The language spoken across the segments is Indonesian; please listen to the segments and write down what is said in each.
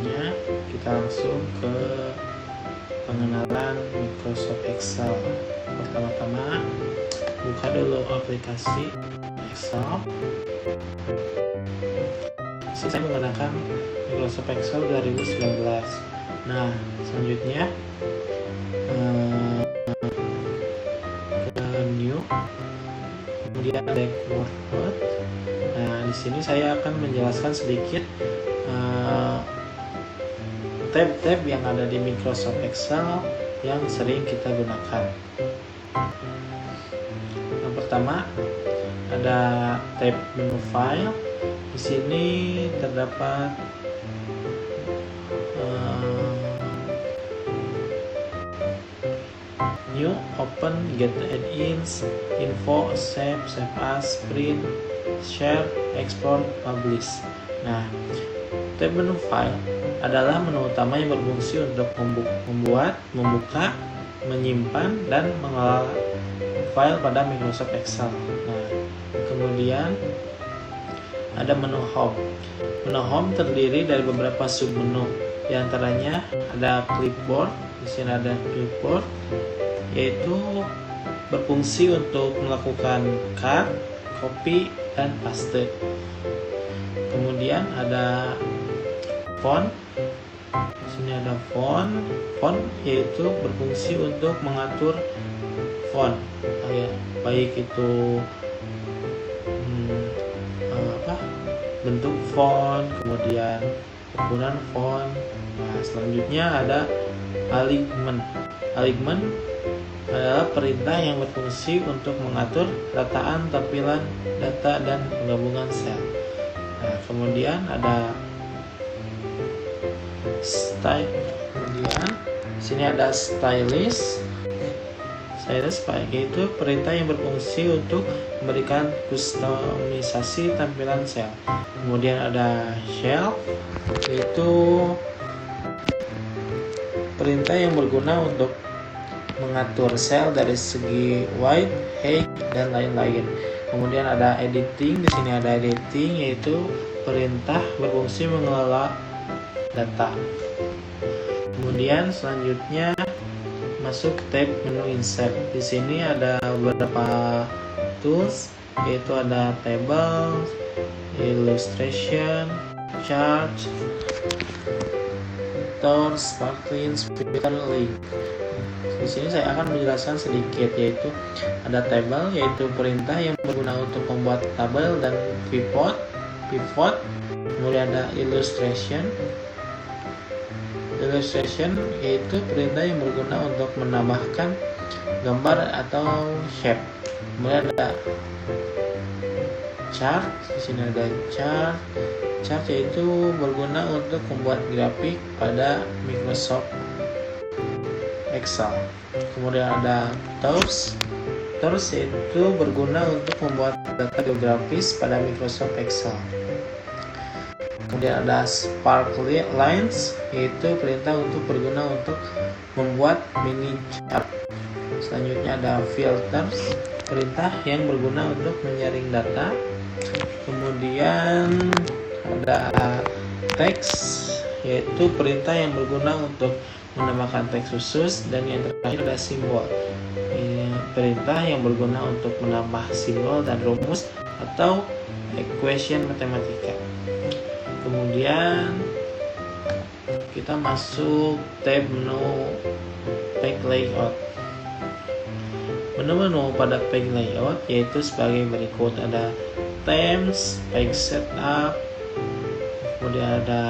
selanjutnya kita langsung ke pengenalan Microsoft Excel. Pertama-tama buka dulu aplikasi Excel. Saya menggunakan Microsoft Excel 2019. Nah, selanjutnya ke New, kemudian Dashboard. Nah, di sini saya akan menjelaskan sedikit tab-tab yang ada di Microsoft Excel yang sering kita gunakan. Yang pertama ada tab menu file. Di sini terdapat new, open, get add-ins, info, save as, print, share, export, publish. Nah, tab menu file adalah menu utama yang berfungsi untuk membuat, membuka, menyimpan, dan mengelola file pada Microsoft Excel. Nah, kemudian ada menu home. Menu home terdiri dari beberapa submenu. Di antaranya ada clipboard. Di sini ada clipboard, yaitu berfungsi untuk melakukan cut, copy, dan paste. Kemudian ada font. Di sini ada font yaitu berfungsi untuk mengatur font, baik itu bentuk font, kemudian ukuran font. Nah, selanjutnya ada alignment. Alignment adalah perintah yang berfungsi untuk mengatur rataan tampilan data dan penggabungan sel. Nah, kemudian ada style. Kemudian di sini ada stylist. Stylist yaitu perintah yang berfungsi untuk memberikan kustomisasi tampilan sel. Kemudian ada shelf, yaitu perintah yang berguna untuk mengatur sel dari segi width, height, dan lain-lain. Kemudian ada editing. Di sini ada editing, yaitu perintah berfungsi mengelola data. Kemudian selanjutnya masuk tab menu insert. Di sini ada beberapa tools, yaitu ada table, illustration, chart, tools, sparklings, filter, link. Di sini saya akan menjelaskan sedikit, yaitu ada table, yaitu perintah yang berguna untuk membuat tabel dan pivot. Kemudian ada illustration yaitu perintah yang berguna untuk menambahkan gambar atau shape. Kemudian ada chart. Di sini ada chart yaitu berguna untuk membuat grafik pada Microsoft Excel. Kemudian ada tools yaitu berguna untuk membuat data geografis pada Microsoft Excel. Kemudian ada sparkly lines, yaitu perintah untuk berguna untuk membuat mini chart. Selanjutnya ada filters, perintah yang berguna untuk menyaring data. Kemudian ada text, yaitu perintah yang berguna untuk menambahkan teks khusus. Dan yang terakhir ada simbol, perintah yang berguna untuk menambah simbol dan rumus atau equation matematika. Kemudian kita masuk tab menu page layout. Menu-menu pada page layout yaitu sebagai berikut: ada themes, page setup, kemudian ada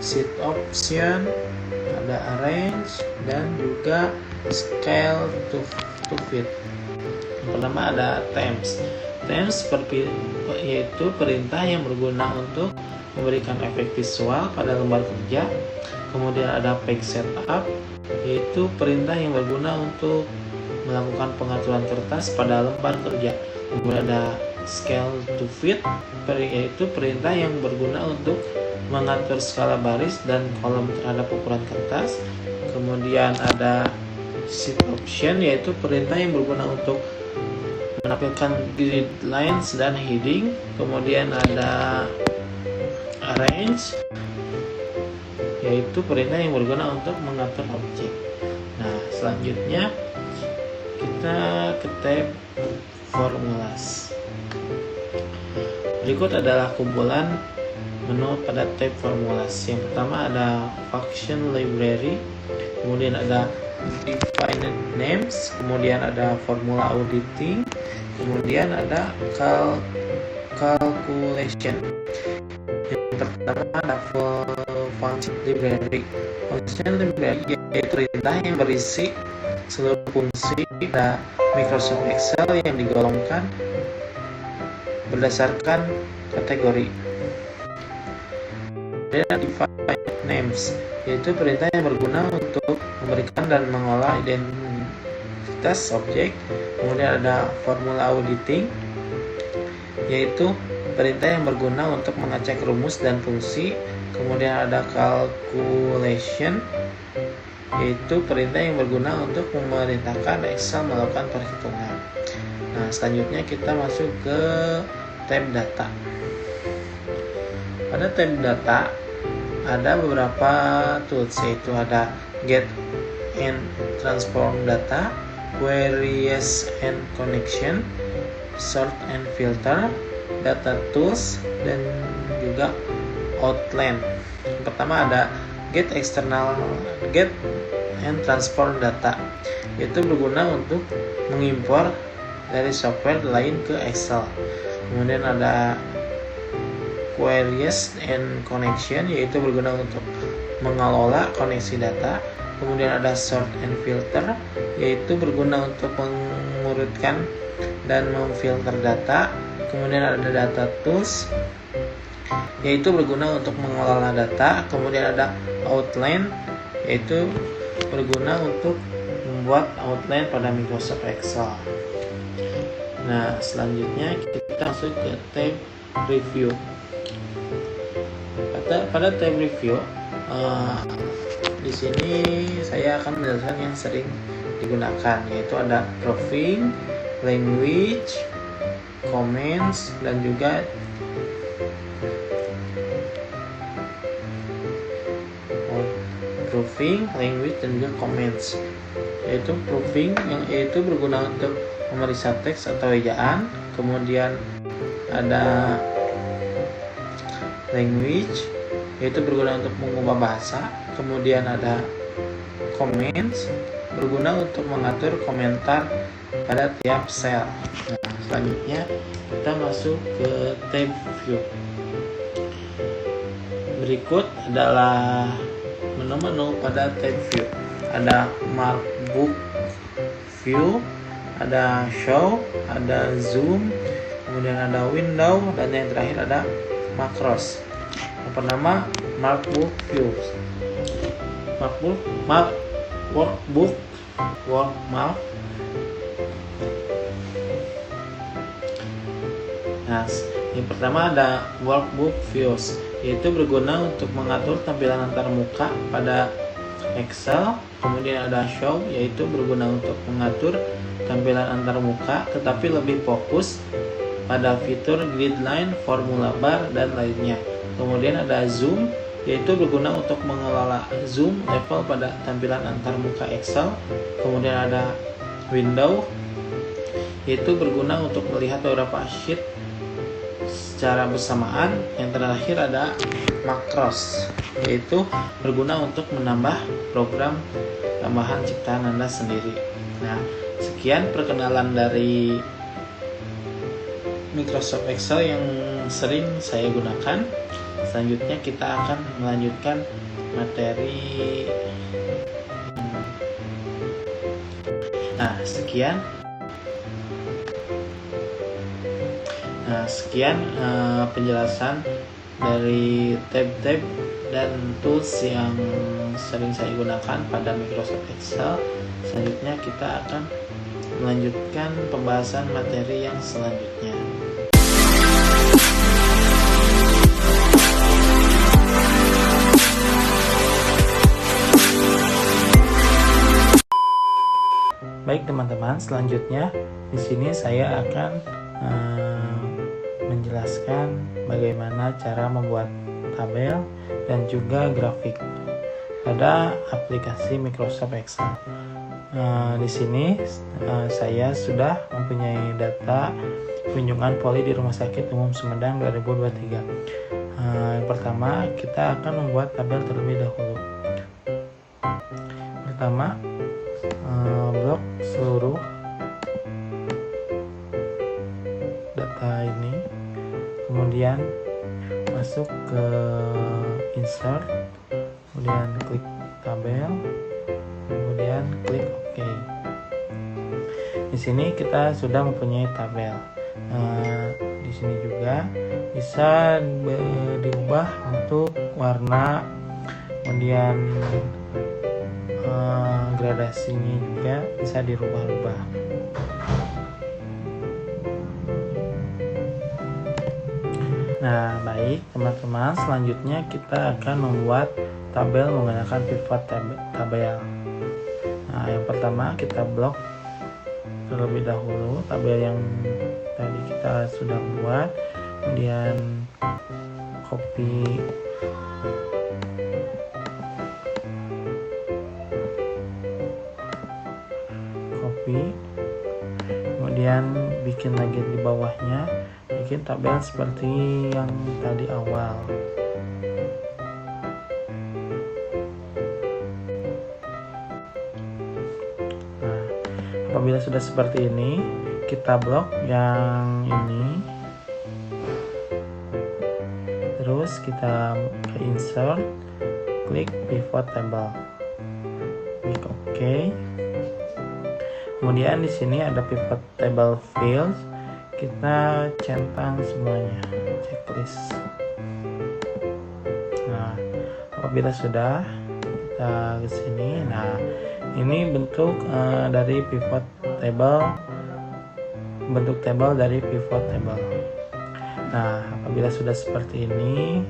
sheet option, ada arrange, dan juga scale to fit. Yang pertama ada themes. Themes yaitu perintah yang berguna untuk memberikan efek visual pada lembar kerja. Kemudian ada page setup, yaitu perintah yang berguna untuk melakukan pengaturan kertas pada lembar kerja. Kemudian ada scale to fit, yaitu perintah yang berguna untuk mengatur skala baris dan kolom terhadap ukuran kertas. Kemudian ada sheet option, yaitu perintah yang berguna untuk menampilkan grid lines dan heading. Kemudian ada arrange, yaitu perintah yang berguna untuk mengatur objek. Nah, selanjutnya kita ke tab formulas. Berikut adalah kumpulan menu pada tab formulas. Yang pertama ada function library, kemudian ada defined names, kemudian ada formula auditing, kemudian ada calculation. Yang pertama ada function library. Function library yaitu perintah yang berisi seluruh fungsi pada Microsoft Excel yang digolongkan berdasarkan kategori. Dan defined names yaitu perintah yang berguna untuk memberikan dan mengolah identitas objek. Kemudian ada formula auditing, yaitu perintah yang berguna untuk mengecek rumus dan fungsi. Kemudian ada calculation, yaitu perintah yang berguna untuk memerintahkan Excel melakukan perhitungan. Nah, selanjutnya kita masuk ke tab data. Pada tab data ada beberapa tools, yaitu ada get and transform data, queries and connection, sort and filter, data tools, dan juga outline. Yang pertama ada get and transform data, yaitu berguna untuk mengimpor dari software lain ke Excel. Kemudian ada queries and connection, yaitu berguna untuk mengelola koneksi data. Kemudian ada sort and filter, yaitu berguna untuk mengurutkan dan memfilter data. Kemudian ada data tools, yaitu berguna untuk mengelola data. Kemudian ada outline, yaitu berguna untuk membuat outline pada Microsoft Excel. Nah, selanjutnya kita masuk ke tab review. Pada tab review, di sini saya akan menjelaskan yang sering digunakan, yaitu ada proofing, language, comments, dan juga proofing, language, dan juga comments. Yaitu proofing yaitu berguna untuk memeriksa teks atau ejaan. Kemudian ada language, yaitu berguna untuk mengubah bahasa. Kemudian ada comments, berguna untuk mengatur komentar pada tiap sel. Nah, selanjutnya kita masuk ke tab view. Berikut adalah menu-menu pada tab view. Ada markbook view, ada show, ada zoom, kemudian ada window, dan yang terakhir ada macros. Yang pertama markbook view. Workbook Nah, yang pertama ada workbook views, yaitu berguna untuk mengatur tampilan antarmuka pada Excel. Kemudian ada show, yaitu berguna untuk mengatur tampilan antarmuka tetapi lebih fokus pada fitur grid line, formula bar, dan lainnya. Kemudian ada zoom, yaitu berguna untuk mengelola zoom level pada tampilan antarmuka Excel. Kemudian ada window, yaitu berguna untuk melihat beberapa sheet secara bersamaan. Yang terakhir ada macros, yaitu berguna untuk menambah program tambahan ciptaan Anda sendiri. Nah, sekian perkenalan dari Microsoft Excel yang sering saya gunakan. Selanjutnya kita akan melanjutkan materi. Nah, sekian penjelasan dari tab-tab dan tools yang sering saya gunakan pada Microsoft Excel. Selanjutnya kita akan melanjutkan pembahasan materi yang selanjutnya. Baik teman-teman, selanjutnya di sini saya akan menjelaskan bagaimana cara membuat tabel dan juga grafik pada aplikasi Microsoft Excel. Di sini saya sudah mempunyai data kunjungan poli di Rumah Sakit Umum Sumedang 2023. Yang pertama, kita akan membuat tabel terlebih dahulu. Pertama, blok seluruh data ini, kemudian masuk ke insert, kemudian klik tabel, kemudian klik OK. Di sini kita sudah mempunyai tabel. Di sini juga bisa diubah untuk warna, kemudian gradasinya juga bisa dirubah-ubah. Nah, baik teman-teman, selanjutnya kita akan membuat tabel menggunakan pivot tabel. Nah, yang pertama kita blok terlebih dahulu tabel yang tadi kita sudah buat, kemudian copy kemudian bikin lagi di bawahnya, bikin tabel seperti yang tadi awal. Nah, apabila sudah seperti ini, kita blok yang ini, terus kita ke insert, klik pivot table, klik OK. Kemudian di sini ada pivot table fields, kita centang semuanya, checklist. Nah, apabila sudah, kita ke sini. Nah, ini bentuk dari pivot table, bentuk tabel dari pivot table. Nah, apabila sudah seperti ini,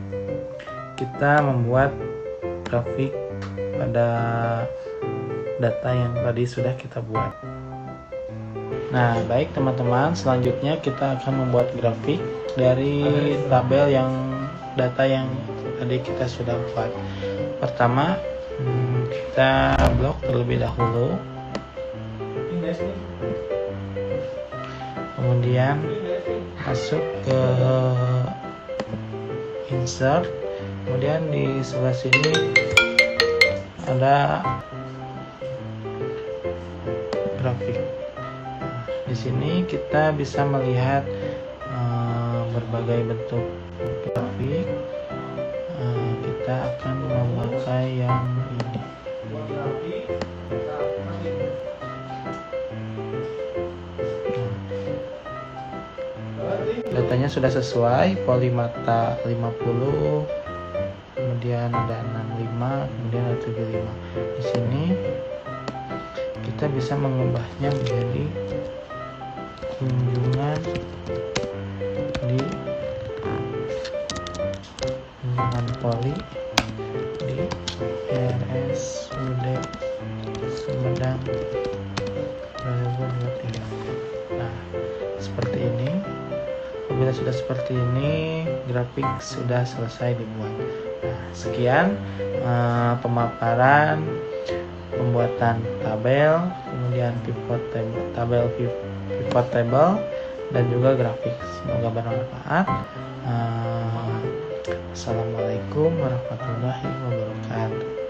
kita membuat grafik pada data yang tadi sudah kita buat. Nah, baik teman-teman, selanjutnya kita akan membuat grafik dari tabel yang data yang tadi kita sudah buat. Pertama, kita blok terlebih dahulu, kemudian masuk ke insert, kemudian di sebelah sini ada grafik. Di sini kita bisa melihat berbagai bentuk grafik. Kita akan memakai yang ini. Datanya sudah sesuai, polimata 50, kemudian ada 65, kemudian ada 75. Di sini kita bisa mengubahnya menjadi kunjungan poli di RSUD Sumedang 2023. Nah, seperti ini. Apabila sudah seperti ini, grafik sudah selesai dibuat. Nah, sekian pemaparan pembuatan tabel, kemudian pivot table dan juga grafik. Semoga bermanfaat. Assalamualaikum warahmatullahi wabarakatuh.